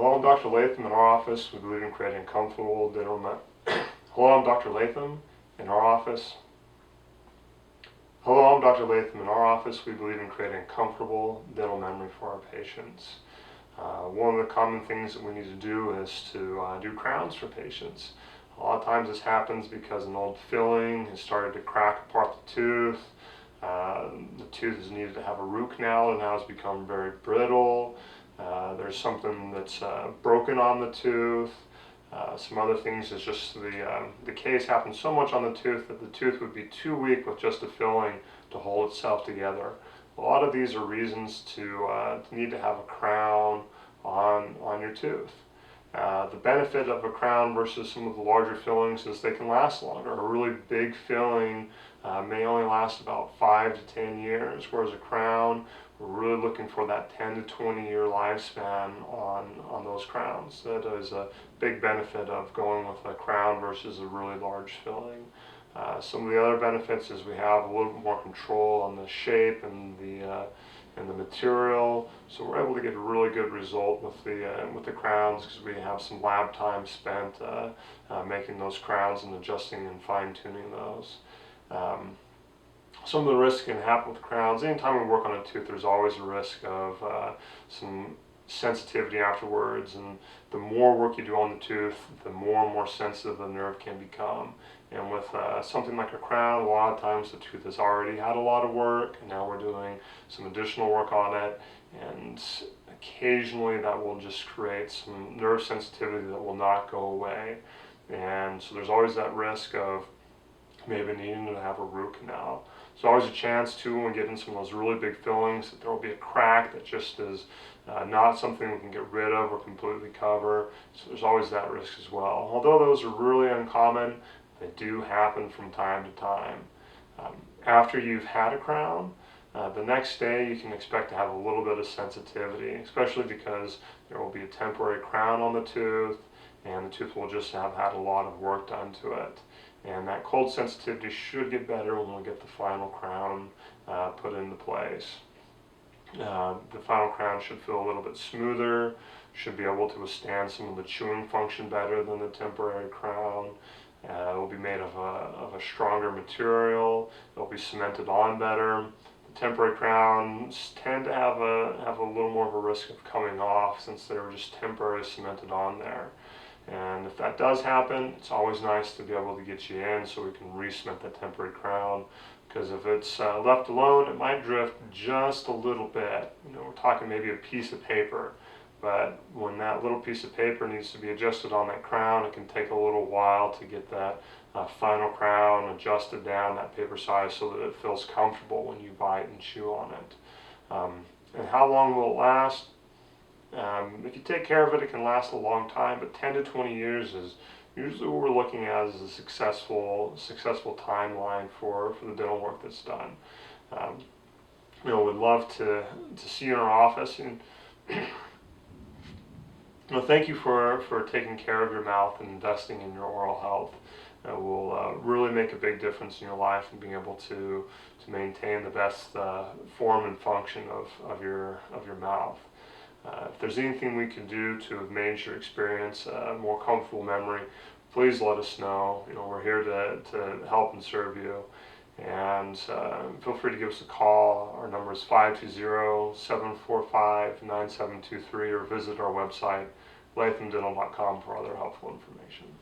Hello, I'm Dr. Latham in our office. We believe in creating comfortable dental Hello, I'm Dr. Latham in our office. Hello, I'm Dr. Latham in our office. We believe in creating comfortable dental memory for our patients. One of the common things that we need to do is to do crowns for patients. A lot of times this happens because an old filling has started to crack apart the tooth. The tooth is needed to have a root canal and now has become very brittle. There's something that's broken on the tooth. Some other things is just the case happens so much on the tooth that the tooth would be too weak with just a filling to hold itself together. A lot of these are reasons to need to have a crown on your tooth. The benefit of a crown versus some of the larger fillings is they can last longer. A really big filling may only last about 5 to 10 years, whereas a crown, we're really looking for that 10 to 20 year lifespan on those crowns. That is a big benefit of going with a crown versus a really large filling. Some of the other benefits is we have a little bit more control on the shape and the material, so we're able to get a really good result with the crowns because we have some lab time spent making those crowns and adjusting and fine-tuning those. Some of the risks can happen with crowns. Anytime we work on a tooth, there's always a risk of some sensitivity afterwards, and the more work you do on the tooth, the more and more sensitive the nerve can become. And with something like a crown, a lot of times the tooth has already had a lot of work, and now we're doing some additional work on it, and occasionally that will just create some nerve sensitivity that will not go away. And so there's always that risk of maybe needing to have a root canal. There's always a chance too when we get in some of those really big fillings that there will be a crack that just is not something we can get rid of or completely cover. So there's always that risk as well. Although those are really uncommon, they do happen from time to time. After you've had a crown, the next day you can expect to have a little bit of sensitivity, especially because there will be a temporary crown on the tooth and the tooth will just have had a lot of work done to it. And that cold sensitivity should get better when we get the final crown put into place. The final crown should feel a little bit smoother, should be able to withstand some of the chewing function better than the temporary crown. It will be made of a stronger material. It will be cemented on better. The temporary crowns tend to have a little more of a risk of coming off since they were just temporarily cemented on there. And if that does happen, it's always nice to be able to get you in so we can re-cement that temporary crown. Because if it's left alone, it might drift just a little bit. You know, we're talking maybe a piece of paper. But when that little piece of paper needs to be adjusted on that crown, it can take a little while to get that final crown adjusted down that paper size so that it feels comfortable when you bite and chew on it. And how long will it last? If you take care of it, it can last a long time, but 10 to 20 years is usually what we're looking at as a successful timeline for the dental work that's done. We'd love to see you in our office, and thank you for taking care of your mouth and investing in your oral health. It will really make a big difference in your life and being able to maintain the best form and function of your mouth. If there's anything we can do to have made your experience a more comfortable memory, please let us know. We're here to help and serve you. And feel free to give us a call. Our number is 520-745-9723 or visit our website, lathamdental.com, for other helpful information.